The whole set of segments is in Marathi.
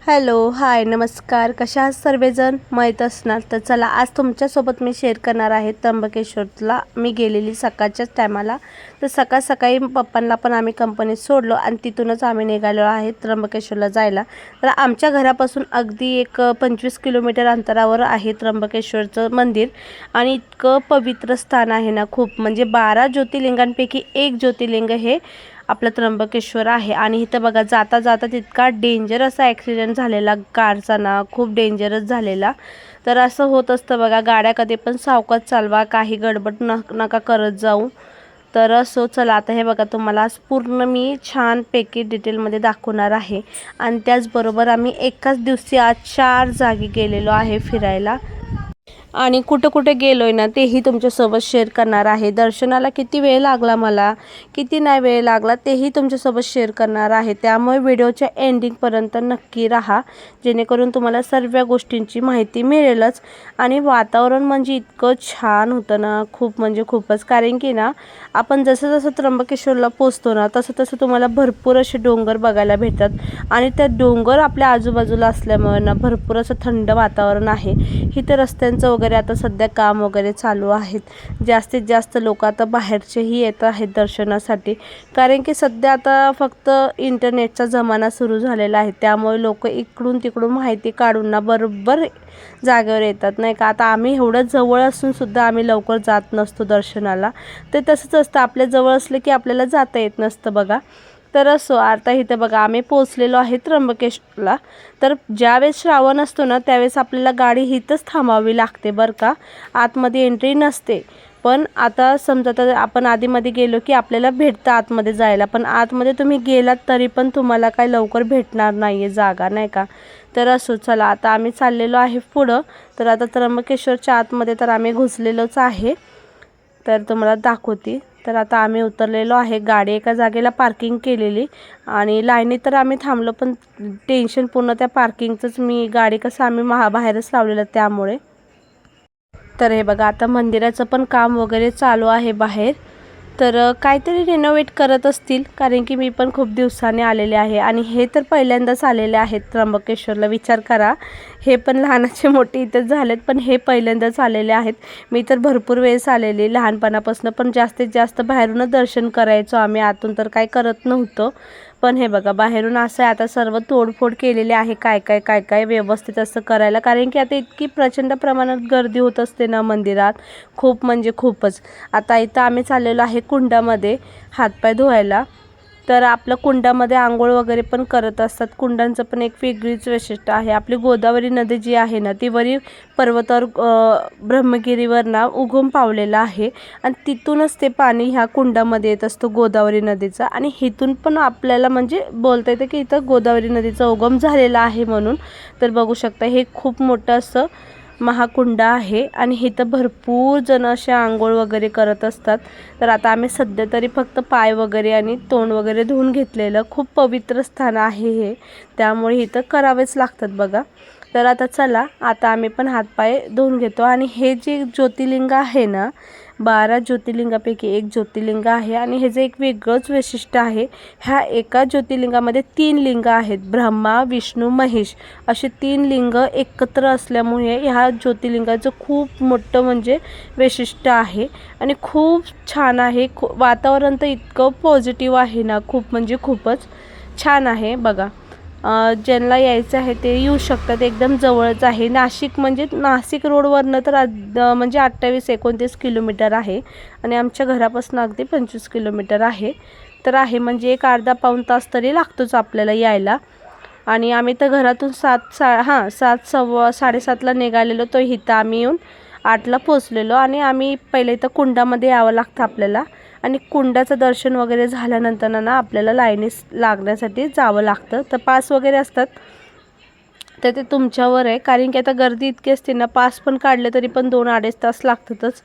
हॅलो, हाय, नमस्कार. कशा आहात सर्वजण? माहीत असणार तर चला, आज तुमच्यासोबत मी शेअर करणार आहे त्र्यंबकेश्वरला मी गेलेली सकाळच्याच टायमाला. तर सकाळ सकाळी पप्पांना पण आम्ही कंपनीत सोडलो आणि तिथूनच आम्ही निघालो आहे त्र्यंबकेश्वरला जायला. तर आमच्या घरापासून अगदी एक 25 किलोमीटर अंतरावर आहे त्र्यंबकेश्वरचं मंदिर. आणि इतकं पवित्र स्थान आहे ना, खूप म्हणजे 12 ज्योतिर्लिंगांपैकी एक ज्योतिर्लिंग हे आपलं त्र्यंबकेश्वर आहे. आणि इथं बघा, जाता जाता तितका डेंजर असा ॲक्सिडेंट झालेला कारचा ना, खूप डेंजरस झालेला. तर असं होत असतं बघा, गाड्या कधी पण सावकाश चालवा, काही गडबड नका करत जाऊ. तर असो, चला आता हे बघा, तुम्हाला आज पूर्ण मी छानपैकी डिटेलमध्ये दाखवणार आहे. आणि त्याचबरोबर आम्ही एकाच दिवशी आज 4 जागी गेलेलो आहे फिरायला. आणि कुठं कुठं गेलो आहे ना, तेही तुमच्यासोबत शेअर करणार आहे. दर्शनाला किती वेळ लागला मला, किती नाही वेळ लागला, तेही तुमच्यासोबत शेअर करणार आहे. त्यामुळे व्हिडिओच्या एंडिंगपर्यंत नक्की राहा, जेणेकरून तुम्हाला सर्व गोष्टींची माहिती मिळेलच. आणि वातावरण म्हणजे इतकं छान होतं ना, खूप म्हणजे खूपच. कारण की ना, आपण जसं जसं त्र्यंबकेश्वरला पोचतो ना, तसं तसं तुम्हाला भरपूर असे डोंगर बघायला भेटतात. आणि त्या डोंगर आपल्या आजूबाजूला असल्यामुळे ना, भरपूर असं थंड वातावरण आहे. इथं रस्त्यांचं वगैरे आता सध्या काम वगैरे चालू आहेत. जास्तीत जास्त लोक आता बाहेरचेही येत आहेत दर्शनासाठी. कारण की सध्या आता फक्त इंटरनेटचा जमाना सुरू झालेला आहे. त्यामुळे लोक इकडून तिकडून माहिती काढून ना बरोबर जागेवर येतात, नाही का. आता आम्ही एवढं जवळ असून सुद्धा आम्ही लवकर जात नसतो दर्शनाला. ते तसंच असतं, आपल्या जवळ असलं की आपल्याला जाता येत नसतं बघा. तर असो, आता इथं बघा, आम्ही पोचलेलो आहे त्र्यंबकेश्वरला. तर ज्यावेळेस श्रावण असतो ना, त्यावेळेस आपल्याला गाडी इथंच थांबावी लागते बरं का, आतमध्ये एंट्री नसते. पण आता समजा तर आपण आधीमध्ये गेलो की आपल्याला भेटतं आतमध्ये जायला, पण आतमध्ये तुम्ही गेलात तरी पण तुम्हाला काय लवकर भेटणार नाही आहे जागा, नाही का. तर असो, चला आता आम्ही चाललेलो आहे पुढं. तर आता त्र्यंबकेश्वरच्या आतमध्ये तर आम्ही घुसलेलोच आहे. तर तुम्हाला दाखवते. तर आता आम्ही उतरलेलो आहे, गाडी एका जागेला पार्किंग केलेली. आणि लाईनीत तर आम्ही थांबलो, पण टेन्शन पूर्ण त्या पार्किंगचंच. मी गाडी कसं आम्ही बाहेरच लावलेलं त्यामुळे. तर हे बघा, आता मंदिराचं पण काम वगैरे चालू आहे बाहेर. तर काहीतरी रिनोव्हेट करत असतील, कारण की मी पण खूप दिवसांनी आलेले आहे. आणि हे तर पहिल्यांदाच आलेले आहेत त्र्यंबकेश्वरला, विचार करा. हे पण लहानाचे मोठे इथेच झालेत, पण हे पहिल्यांदाच आलेले आहेत. मी तर भरपूर वेळेस आलेली लहानपणापासून, पण जास्तीत जास्त बाहेरूनच दर्शन करायचो आम्ही, आतून तर काय करत नव्हतो. पण हे बघा, बाहेरून असं आहे, आता सर्व तोडफोड केलेले आहे, काय काय काय काय व्यवस्थित असं करायला. कारण की आता इतकी प्रचंड प्रमाणात गर्दी होत असते ना मंदिरात, खूप म्हणजे खूपच. आता इथं आम्ही चाललेलो आहे कुंडामध्ये हातपाय धुवायला. तर आपलं कुंडामध्ये आंघोळ वगैरे पण करत असतात. कुंडांचं पण एक वेगळीच वैशिष्ट्य आहे. आपली गोदावरी नदी जी आहे ना, ती वरी पर्वतावर ब्रह्मगिरीवर ना उगम पावलेलं आहे. आणि तिथूनच ते पाणी ह्या कुंडामध्ये येत असतं गोदावरी नदीचं. आणि इथून पण आपल्याला म्हणजे बोलता येतं की इथं गोदावरी नदीचा उगम झालेला आहे म्हणून. तर बघू शकता, हे खूप मोठं असं महाकुंड आहे. आणि इथं भरपूर जण असे आंघोळ वगैरे करत असतात. तर आता आम्ही सध्या तरी फक्त पाय वगैरे आणि तोंड वगैरे धुवून घेतलेलं. खूप पवित्र स्थान आहे हे, त्यामुळे इथं करावेच लागतात बघा. तर आता चला, आता आम्ही पण हातपाय धुवून घेतो. आणि हे जे ज्योतिर्लिंग आहे ना, 12 ज्योतिर्लिंगापैकी एक ज्योतिर्लिंग आहे. आणि हे जे एक वेगळंच वैशिष्ट्य आहे, ह्या एका ज्योतिर्लिंगामध्ये 3 लिंग आहेत, ब्रह्मा, विष्णू, महेश असे 3 लिंग एकत्र असल्यामुळे ह्या ज्योतिर्लिंगाचं खूप मोठं म्हणजे वैशिष्ट्य आहे. आणि खूप छान आहे. वातावरण तर इतकं पॉझिटिव्ह आहे ना, खूप म्हणजे खूपच छान आहे बघा. ज्यांना यायचं आहे ते येऊ शकतात, एकदम जवळच आहे. नाशिक म्हणजे नाशिक रोडवरनं तर म्हणजे 28-29 किलोमीटर आहे. आणि आमच्या घरापासून अगदी 25 किलोमीटर आहे. तर आहे म्हणजे एक अर्धा पाऊण तास तरी लागतोच आपल्याला यायला. आणि आम्ही तर घरातून 7 सव्वा 7:30ला निघालेलो, तो इथं आम्ही येऊन 8ला पोचलेलो. आणि आम्ही पहिले इथं कुंडामध्ये यावं लागतं आपल्याला. आणि कुंडाचं दर्शन वगैरे झाल्यानंतर ना आपल्याला लाईनीस लागण्यासाठी जावं लागतं. तर पास वगैरे असतात, तर ते तुमच्यावर आहे. कारण की आता गर्दी इतकी असते ना, पास पण काढले तरी पण 2-2.5 तास लागतातच.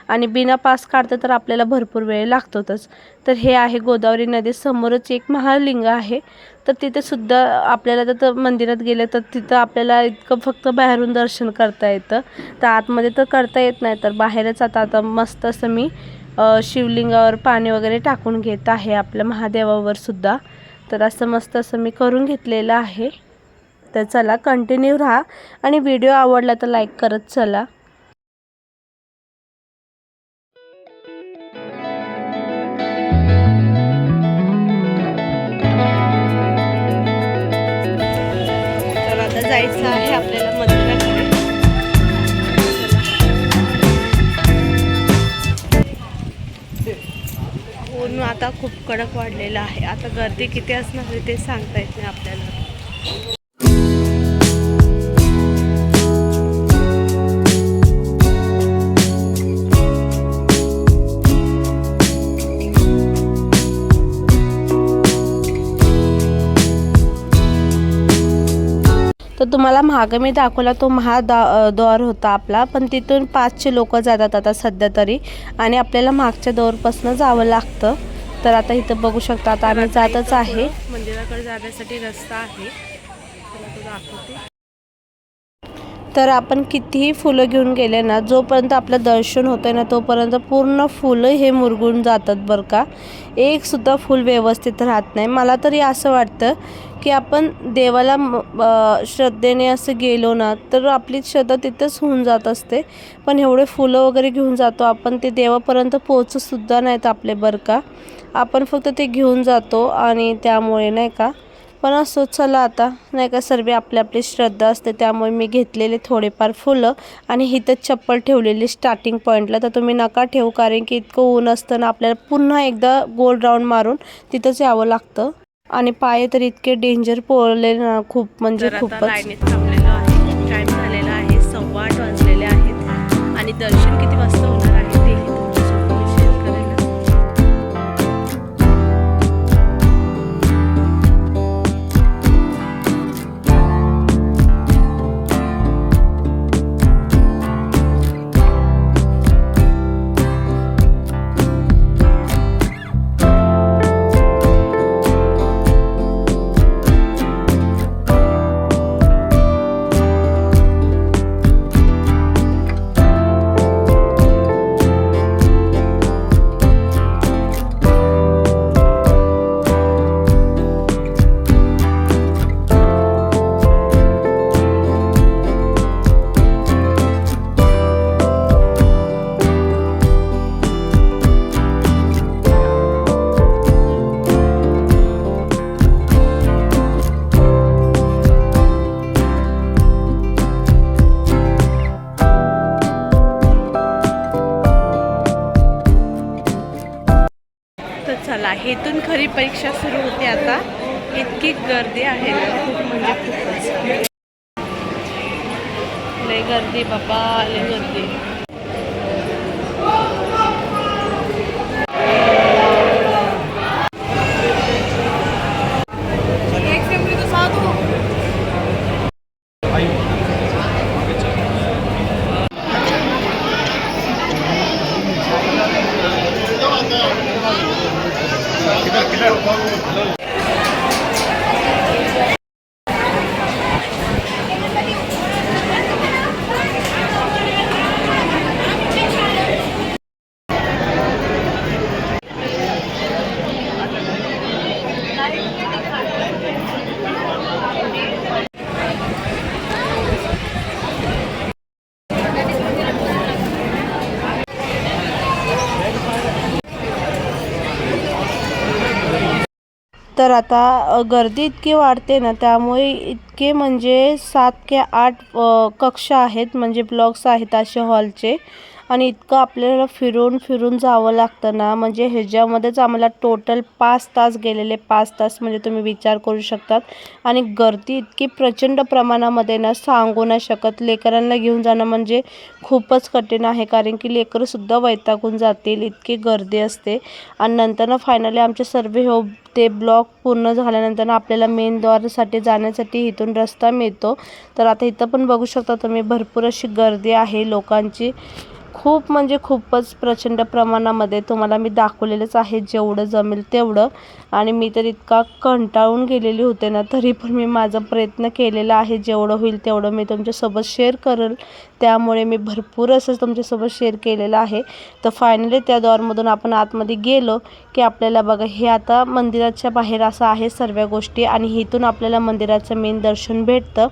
आणि बिना पास काढतं तर आपल्याला भरपूर वेळ लागतोच. तर हे आहे गोदावरी नदी समोरच एक महालिंग आहे. तर तिथे सुद्धा आपल्याला तर मंदिरात गेलं तर तिथं आपल्याला इतकं फक्त बाहेरून दर्शन करता येतं. तर आतमध्ये तर करता येत नाही. तर बाहेरच आता मस्त असं मी शिवलिंगावर पाणी वगैरे टाकून घेत आहे, आपल्या महादेवावर सुद्धा. तर असं मस्त असं मी करून घेतलेलं आहे. तर चला कंटिन्यू राहा आणि व्हिडिओ आवडला तर लाईक करत चला. तर आता जायचं आहे आपल्याला मंदिराकडे. ऊन आता खूप कडक वाढलेलं आहे. आता गर्दी किती असणार ते सांगता येत नाही आपल्याला. तर तुम्हाला मागं मी दाखवला तो द्वार होता आपला, पण तिथून 5चे लोक जातात आता सध्या तरी, आणि आपल्याला मागच्या दोरपासून जावं लागतं. तर आता इथं बघू शकता आता आम्ही जातच आहे. मंदिराकडे जाण्यासाठी रस्ता आहे, तो दाखवते. तर आपण कितीही फुलं घेऊन गेले ना, जोपर्यंत आपलं दर्शन होतं ना तोपर्यंत पूर्ण फुलं हे मुरगून जातात बरं का. एक सुद्धा फुल व्यवस्थित राहत नाही. मला तरी असं वाटतं की आपण देवाला श्रद्धेने असं गेलो ना तर आपली श्रद्धा तिथंच होऊन जात असते. पण एवढे फुलं वगैरे घेऊन जातो आपण, ते देवापर्यंत पोहोचतसुद्धा नाहीत आपले बरं का. आपण फक्त ते घेऊन जातो आणि त्यामुळे नाही का. पण असो चला आता नाही का, सर्व आपली आपली श्रद्धा असते, त्यामुळे मी घेतलेले थोडेफार फुलं आणि इथं चप्पल ठेवलेली स्टार्टिंग पॉईंटला. तर तुम्ही नका ठेवू, कारण की इतकं ऊन असतं ना, आपल्याला पुन्हा एकदा गोल राऊंड मारून तिथंच यावं लागतं. आणि पाय तर इतके डेंजर पोळले ना, खूप म्हणजे खूपच. लाईनीत थांबलेलो आहे. टाईम झालेला आहे, 8:15 वाजलेले आहेत आणि दर्शन किती वाजता होणार आहे ते तुमच्यासोबत मी शेअर करेन. चला, इथून खरी परीक्षा सुरू होते आता. इतकी गर्दी आहे ना, खूप म्हणजे खूपच लय गर्दी बाबा, लय गर्दी. तर आता गर्दी इतकी वाढते ना, त्यामुळे इतके म्हणजे 7 की 8 कक्षा आहेत, म्हणजे ब्लॉक्स आहेत असे हॉलचे. आणि इतकं आपल्याला फिरून फिरून जावं लागतं ना, म्हणजे ह्याच्यामध्येच आम्हाला टोटल 5 तास गेलेले. 5 तास म्हणजे तुम्ही विचार करू शकतात. आणि गर्दी इतकी प्रचंड प्रमाणामध्ये ना, सांगू नाही शकत. लेकरांना घेऊन जाणं म्हणजे खूपच कठीण आहे, कारण की लेकरंसुद्धा वैतागून जातील, इतकी गर्दी असते. आणि नंतर फायनली आमचे सर्व ते ब्लॉक पूर्ण झाल्यानंतर आपल्याला मेन द्वारासाठी जाण्यासाठी इथून रस्ता मिळतो. तर आता इथं पण बघू शकता तुम्ही, भरपूर अशी गर्दी आहे लोकांची. खूप म्हणजे खूपच प्रचंड प्रमाणामध्ये तुम्हाला मी दाखवलेलंच आहे जेवढं जमेल तेवढं. आणि मी तर इतका कंटाळून गेलेली होते ना, तरी पण मी माझा प्रयत्न केलेला आहे, जेवढं होईल तेवढं मी तुमच्यासोबत शेअर करेल. त्यामुळे मी भरपूर असं तुमच्यासोबत शेअर केलेलं आहे. तर फायनली त्या द्वारमधून आपण आतमध्ये गेलो की आपल्याला बघा हे आता मंदिराच्या बाहेर असं आहे सर्व गोष्टी, आणि इथून आपल्याला मंदिराचं मेन दर्शन भेटतं.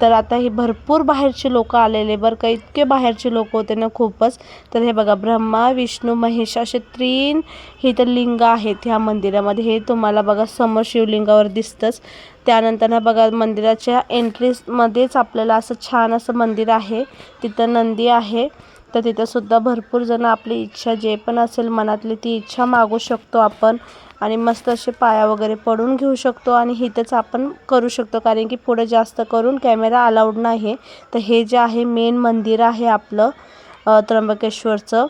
तर आता ही भरपूर बाहेरचे लोक आलेले बरं का, इतके बाहेरचे लोक होते ना खूपच. तर हे बघा ब्रह्मा विष्णू महेश असे 3 हे तर लिंग आहेत ह्या मंदिरामध्ये. हे तुम्हाला बघा समोर शिवलिंगावर दिसतंच. त्यानंतर ना बघा मंदिराच्या एंट्रीमध्येच आपल्याला असं छान असं मंदिर आहे, तिथं नंदी आहे. तर तिथं सुद्धा भरपूर जण आपली इच्छा जे पण असेल मनातली ती इच्छा मागू शकतो आपण, आणि मस्त असे पाया वगैरे पडून घेऊ शकतो, आणि इथंच आपण करू शकतो कारण की पुढे जास्त करून कॅमेरा अलाउड नाही. तर हे जे आहे मेन मंदिर आहे आपलं त्र्यंबकेश्वरचं.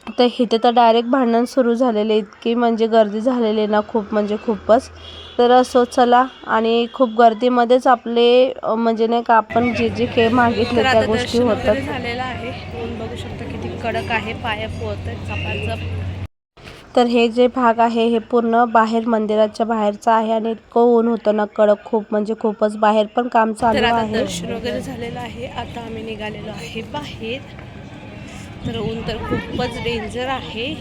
तर इथे तर डायरेक्ट भांडण सुरू झालेले, इतकी म्हणजे गर्दी झालेली ना खूप म्हणजे खूपच. तर असो चला, आणि खूप गर्दीमध्येच आपले म्हणजे नाही का आपण जे जे मागितले त्या गोष्टी होतात. झालेला आहे, ऊन बघू शकता किती कडक आहे, पाया पोहतात चपाचप. तर हे जे भाग आहे हे पूर्ण बाहेर मंदिराच्या बाहेरचा आहे, आणि इतकं ऊन होतं ना कडक खूप म्हणजे खूपच. बाहेर पण काम चालू आहे. दर्शन वगैरे झालेलं आहे, आता आम्ही निघालेलो आहे बाहेर. तर ऊन तर खूपच डेंजर आहे.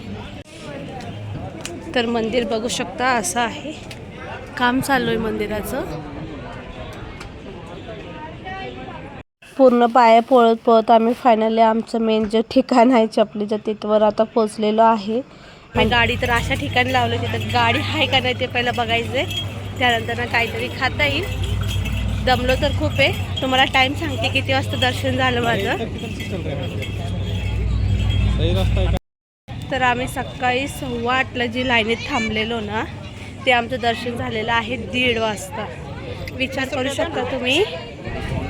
तर मंदिर बघू शकता असं आहे, काम चालू आहे मंदिराचं. पूर्ण पाया पळत पळत आम्ही फायनली आमचं मेन जे ठिकाण आहे चपलीचं तिथवर आता पोचलेलो आहे. आणि गाडी तर अशा ठिकाणी लावली, तिथं गाडी आहे का नाही ते पहिलं बघायचं. त्यानंतर ना काहीतरी खाता येईल. दमलो तर खूप आहे. तुम्हाला टाईम सांगते किती वाजता दर्शन झालं माझं. तर आम्ही सकाळी 8:15ला जी लाईनीत थांबलेलो ना, ते आमचं दर्शन झालेलं आहे 1:30 वाजता. विचार करू शकता तुम्ही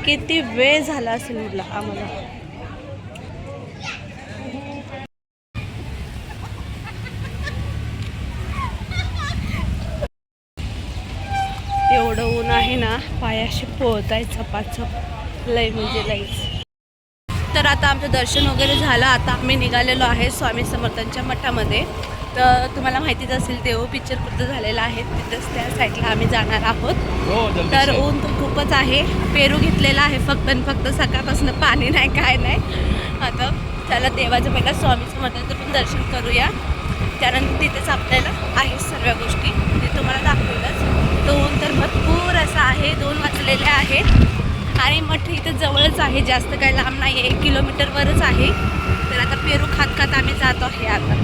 किती वेळ झाला असेल म्हटलं आम्हाला. एवढं ऊन आहे ना, पायाशी पोहत आहे चपाचप, लय म्हणजे लईच. तर आता आमचं दर्शन वगैरे झालं. आता आम्ही निघालेलो आहे स्वामी समर्थांच्या मठामध्ये. तर तुम्हाला माहितीच असेल देव पिक्चर कुठं झालेला आहे, तिथंच त्या साईडला आम्ही जाणार आहोत. तर ऊन तर खूपच आहे. पेरू घेतलेला आहे फक्त आणि फक्त, सकाळपासून पाणी नाही काय नाही. आता चला देवाचं पहिला स्वामी समर्थांचं पण दर्शन करूया. त्यानंतर तिथेच आपल्याला आहे सर्व गोष्टी ते तुम्हाला दाखवलंच. तो ऊन तर भरपूर असा आहे. 2 वाजलेले आहेत आणि मठ इथं जवळच आहे, जास्त काही लांब नाही आहे, 1 किलोमीटरवरच आहे. तर आता पेरू खात खात आम्ही जातो आहे आता.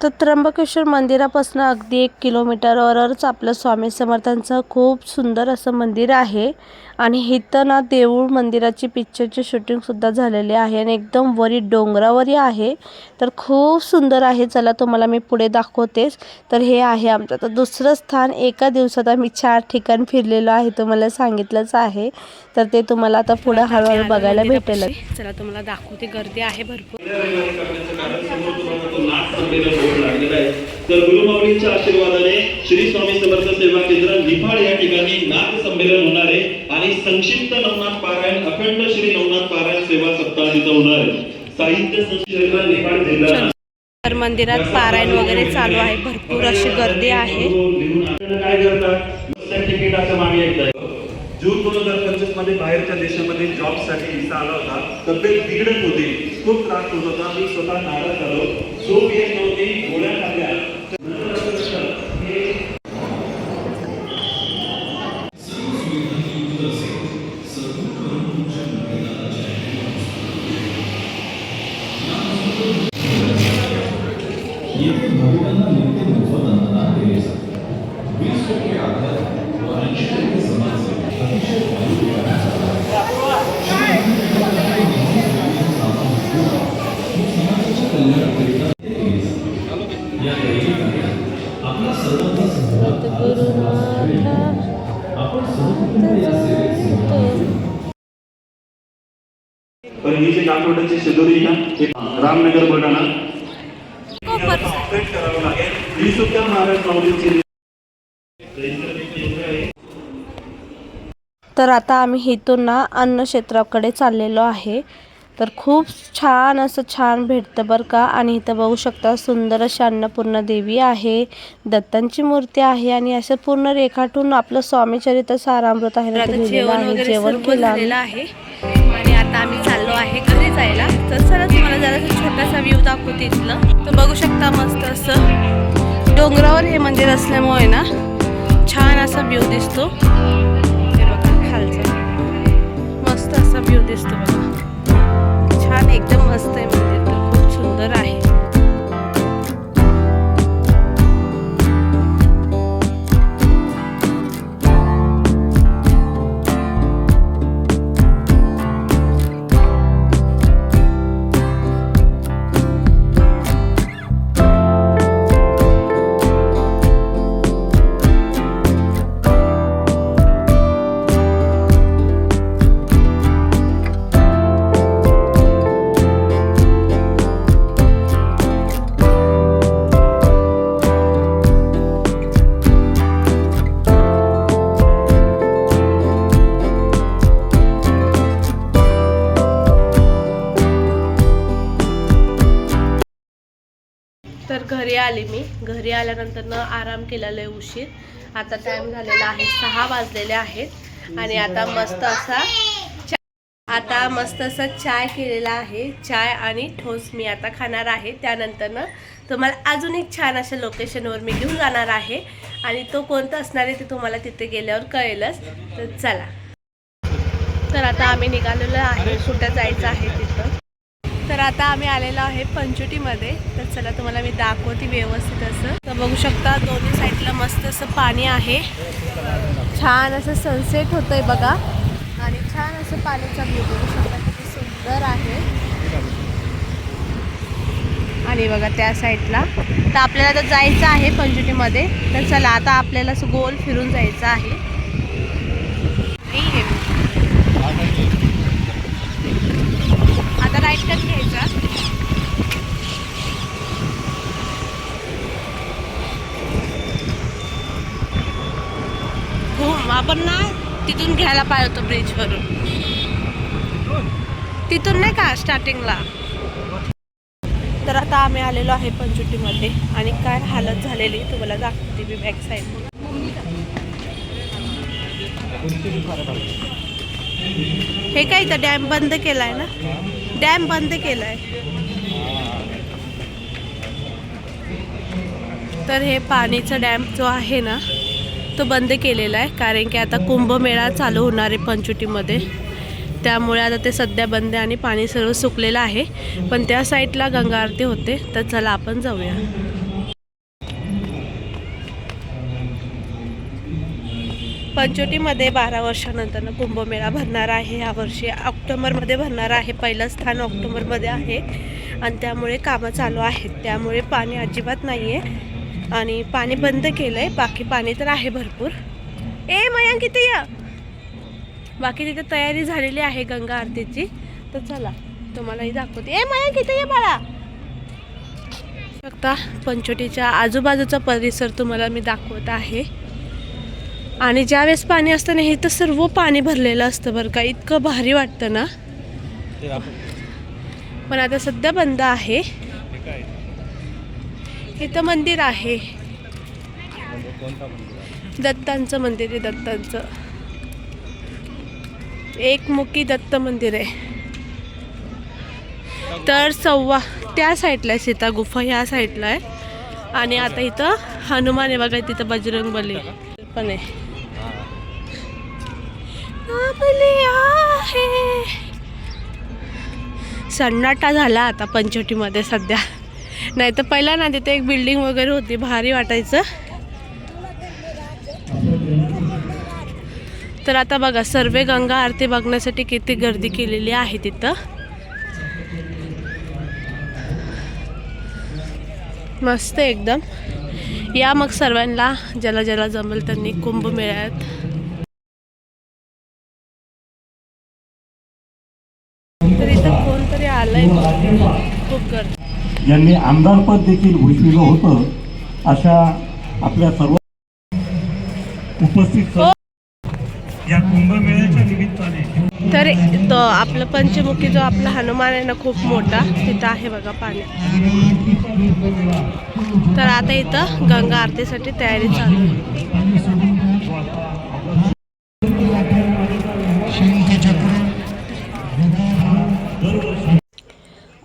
तर त्र्यंबकेश्वर मंदिरापासून अगदी 1 किलोमीटरवरच आपलं स्वामी समर्थांचं खूप सुंदर असं मंदिर आहे. आणि इथं ना देऊळ मंदिराची पिक्चरची शूटिंगसुद्धा झालेली आहे, आणि एकदम वरी डोंगरावरी आहे. तर खूप सुंदर आहे. चला तुम्हाला मी पुढे दाखवतेच. तर हे आहे आमचं आता दुसरं स्थान. एका दिवसात आम्ही 4 ठिकाण फिरलेलो आहे, तुम्हाला सांगितलंच आहे. तर ते तुम्हाला आता पुढे हळूहळू बघायला भेटेल. चला तुम्हाला दाखवते, गर्दी आहे भरपूर. तर गुरुमाऊलींच्या आशीर्वादाने श्री स्वामी समर्थ सेवा केंद्र निफाड या ठिकाणी नाथ संमेलन होणार आहे, आणि संक्षिप्त नवनाथ पारायण, अखंड श्री नवनाथ पारायण सेवा सप्ताह तिथं होणार आहे. साहित्य संस्था निफाड जिल्हा. तर मंदिरात पारायण वगैरे चालू आहे, भरपूर अशी गर्दी आहे. काय करतात तिकिटाचं मागे एकदा जून 2025 मध्ये बाहेरच्या देशामध्ये जॉबसाठी व्हिसा आला होता. तब्येत बिघडत होती, खूप त्रास होत होता. मी स्वतः नाराज झालो, झोप येत नव्हती, गोळ्या खाल्ल्या. पण ही जी काठवड्याची शेदोरी ना, रामनगर बुलढाणा करावं लागेल. ही सुद्धा महाराज माऊलींची. तर आता आम्ही इथून ना अन्न क्षेत्राकडे चाललेलो आहे. तर खूप छान भेटतं बरं का. आणि इथं बघू शकता सुंदर अशी अन्नपूर्णा देवी आहे, दत्तांची मूर्ती आहे आणि असं पूर्ण रेखाटून आपलं स्वामीचरित्र सारामृत आहे ना ते लिहिलेलं आहे. जेवण केलं आहे आणि आता आम्ही चाललो आहे घरी जायला. तर चला तुम्हाला जरा छोटासा व्ह्यू दाखवते इथलं. तर बघू शकता मस्त असं डोंगरावर हे मंदिर असल्यामुळे ना छान असा व्ह्यू दिसतो. हे बघा खालचा मस्त असा व्ह्यू दिसतो बघा. छान एकदम मस्त आहे मंदिर, तर खूप सुंदर आहे. तर घरी आले मी. घरी आल्यानंतर न आराम केलेला आहे उशीर. आता टाइम झालेला आहे 6 वाजलेले आहेत आणि आता मस्त असा चाय केलेला आहे. चाय आणि ठोस मी आता खाणार आहे. त्यानंतर तुम्हाला अजून एक छान अशा लोकेशनवर मी घेऊन जाणार आहे आणि तो कोणता असणार आहे ते तुम्हाला तिथे गेल्यावर कळेलच. तर चला, तर आता आम्ही निघालेलो आहे. कुठं जायचं आहे तिथं. तर आता आम्ही आलेलो आहे पंचवटीमध्ये. तर चला तुम्हाला मी दाखवते व्यवस्थित असं. तर बघू शकता दोन्ही साईडला मस्त असं पाणी आहे. छान असं सनसेट होतंय बघा आणि छान असं पाण्याचा व्ह्यू बघू शकता किती सुंदर आहे. आणि बघा त्या साईडला तर आपल्याला आता जायचं आहे पंचवटीमध्ये. तर चला आता आपल्याला असं गोल फिरून जायचं आहे. आता राईट कट घ्यायचा. हो आपण ना तिथून घ्यायला पाहिजे होतं ब्रिजवरून. तिथून नाही का स्टार्टिंगला. तर आता आम्ही आलेलो आहे पंचवटीमध्ये आणि काय हालत झालेली तुम्हाला दाखवते मी बॅक साईड. हे काय इथं डॅम बंद केलाय ना, डॅम बंद केलाय. तर हे पाणीचा डॅम जो आहे ना तो बंद केलेला आहे, कारण की आता कुंभमेळा चालू होणार आहे पंचवटीमध्ये. त्यामुळे आता ते सध्या बंद आहे आणि पाणी सर्व सुकलेलं आहे. पण त्या साईडला गंगा आरती होते. तर चला आपण जाऊया. पंचवटीमध्ये 12 वर्षानंतर कुंभमेळा भरणार आहे. यावर्षी ऑक्टोबरमध्ये भरणार आहे. पहिलं स्थान ऑक्टोबरमध्ये आहे आणि त्यामुळे कामं चालू आहेत. त्यामुळे पाणी अजिबात नाही आहे आणि पाणी बंद केलं आहे. बाकी पाणी तर आहे भरपूर. मयांक किती या, बाकी तिथे तयारी झालेली आहे गंगा आरतीची. तर चला तुम्हालाही दाखवते. मयांक किती या बाळा. बघता पंचवटीच्या आजूबाजूचा परिसर तुम्हाला मी दाखवत आहे. आणि ज्यावेळेस पाणी असतं ना हे तर सर्व पाणी भरलेलं असतं बरं का. इतकं भारी वाटतं ना. पण आता सध्या बंद आहे. इथं मंदिर आहे, दत्तांचं मंदिर आहे. दत्तांचं एकमुखी दत्त मंदिर आहे. तर त्या साईडला आहे सीता गुफा, ह्या साईडला आहे. आणि आता इथं हनुमान आहे बघा. तिथं बजरंगबली पण आहे. सन्नाटा झाला आता पंचवटीमध्ये सध्या. नाही तर पहिला ना तिथे एक बिल्डिंग वगैरे होती, भारी वाटायचं. तर आता बघा सर्व गंगा आरती बघण्यासाठी किती गर्दी केलेली आहे तिथं. मस्त एकदम. या मग सर्वांना ज्याला ज्याला जमेल त्यांनी कुंभमेळ्यात. तर इथं कोणतरी आलंय, खूप गर्दी. यांनी आमदारपद देखील भूषविलं होतं. अशा आपल्या सर्व उपस्थित या कुंभमेळ्याच्या निमित्ताने तर तो आपलं पंचमुखी जो आपला हनुमान आहे ना खूप मोठा तिथं आहे बघा पाणी. तर आता इथं गंगा आरतीसाठी तयारी चालू आहे.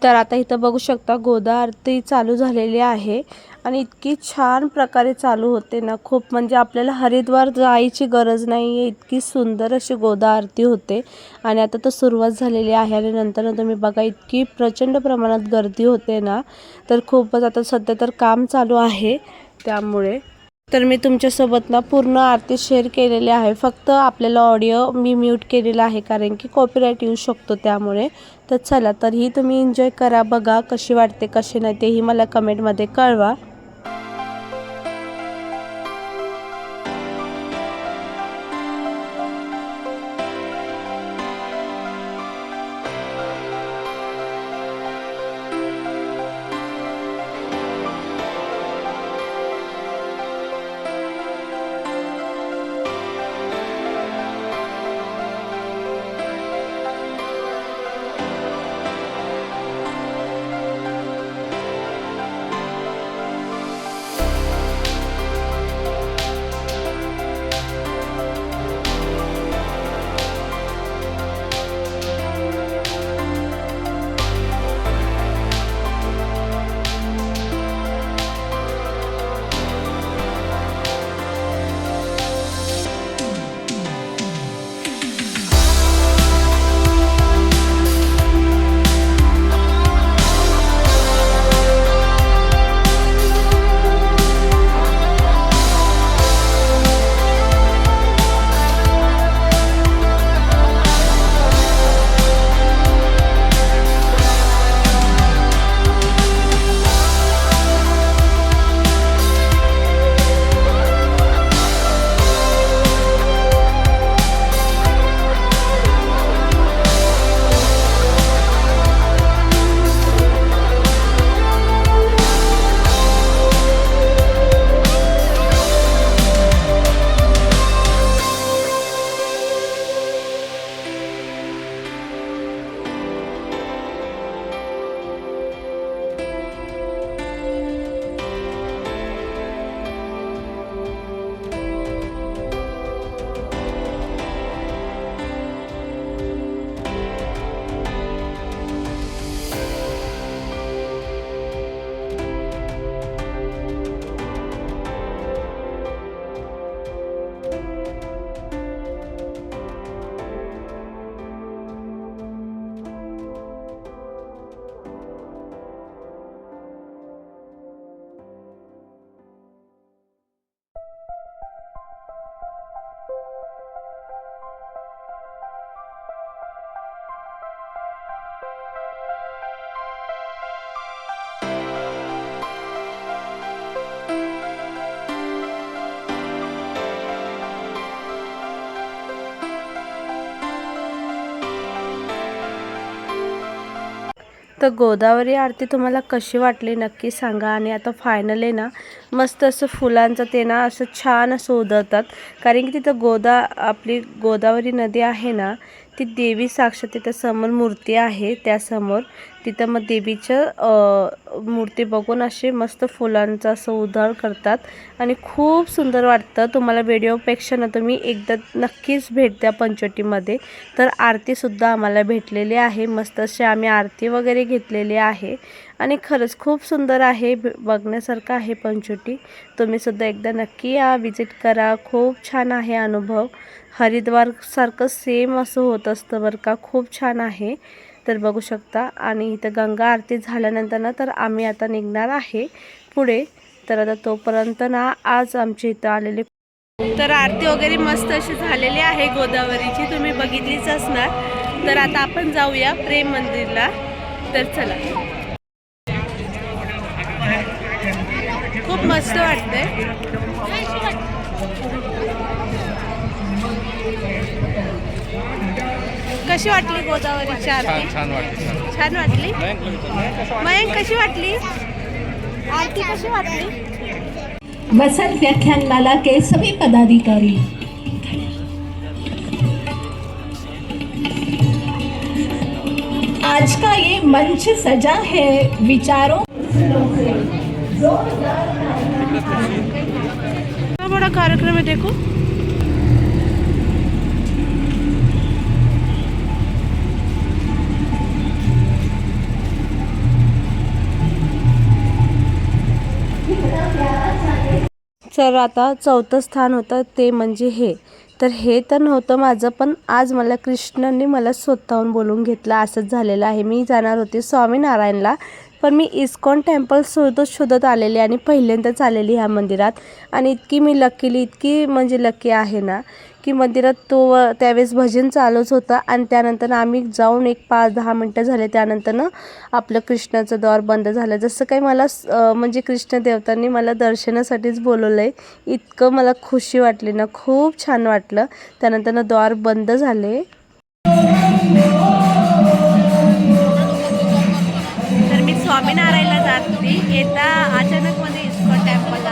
तर आता इथं बघू शकता गोदा आरती चालू झालेली आहे आणि इतकी छान प्रकारे चालू होते ना, खूप म्हणजे आपल्याला हरिद्वार जायची गरज नाही आहे, इतकी सुंदर अशी गोदा आरती होते. आणि आता तर सुरुवात झालेली आहे आणि नंतर तुम्ही बघा इतकी प्रचंड प्रमाणात गर्दी होते ना, तर खूपच. आता सध्या तर काम चालू आहे त्यामुळे तर मी तुमच्यासोबत ना पूर्ण आरती शेअर केलेली आहे. फक्त आपल्याला ऑडिओ मी म्यूट केलेला आहे कारण की कॉपीराईट येऊ शकतो त्यामुळे. तर चला, तरीही तुम्ही एन्जॉय करा, बघा कशी वाटते कशी नाही तेही मला कमेंटमध्ये कळवा. तर गोदावरी आरती तुम्हाला कशी वाटली नक्की सांगा. आणि आता फायनल आहे ना, मस्त असं फुलांचं ते ना असं छान असं उधळतात कारण की तिथं आपली गोदावरी नदी आहे ना, ती देवी साक्षात तिथं समोर मूर्ती आहे. त्यासमोर तिथं मग देवीचं मूर्ती बघून असे मस्त फुलांचं असं उधळ करतात आणि खूप सुंदर वाटतं. तुम्हाला व्हिडिओपेक्षा ना तुम्ही एकदा नक्कीच भेट द्या पंचवटीमध्ये. तर आरतीसुद्धा आम्हाला भेटलेली आहे, मस्त अशी आम्ही आरती वगैरे घेतलेली आहे आणि खरंच खूप सुंदर आहे, बघण्यासारखं आहे पंचवटी. तुम्हीसुद्धा एकदा नक्की या, विजिट करा. खूप छान आहे अनुभव. हरिद्वारसारखं सेम असं होत असतं बरं का, खूप छान आहे. तर बघू शकता. आणि इथं गंगा आरती झाल्यानंतर ना तर आम्ही आता निघणार आहे पुढे. तर आता तोपर्यंत ना आज आमच्या इथं आलेले तर आरती वगैरे मस्त अशी झालेली आहे गोदावरीची, तुम्ही बघितलीच असणार. तर आता आपण जाऊया प्रेम मंदिरला. तर चला, खूप मस्त वाटतंय. कशी वाटली गोदावरीची आरती? छान वाटली. मयंक कशी वाटली आरती? कशी वाटली? वसंत व्याख्यानमाला के सभी पदाधिकारी आज का ये मंच सजा है विचारों इतना बड़ा कार्यक्रम है देखो। तर आता चौथं स्थान होतं ते म्हणजे हे. तर हे तर नव्हतं माझं, पण आज मला कृष्णाने मला स्वतःहून बोलवून घेतलं असंच झालेलं आहे. मी जाणार होते स्वामीनारायणला, पण मी इस्कॉन टेम्पल शोधत आलेले आणि पहिल्यांदाच आलेली ह्या मंदिरात. आणि इतकी मी इतकी म्हणजे लकी आहे ना की मंदिरात त्यावेळेस भजन चालूच होतं आणि त्यानंतर आम्ही जाऊन एक 5-10 मिनटं झाले, त्यानंतर आपलं कृष्णाचं द्वार बंद झालं. जसं काही मला म्हणजे कृष्ण देवतांनी मला दर्शनासाठीच बोलवलं आहे. इतकं मला खुशी वाटली ना, खूप छान वाटलं. त्यानंतर द्वार बंद झाले. तर मी स्वामीनारायणला जात होती, येता अचानक मध्ये इस्कॉन टेम्पलला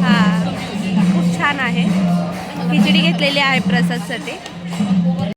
हां, खूप छान आहे. खिचडी घेतलेली आहे प्रसादसाठी.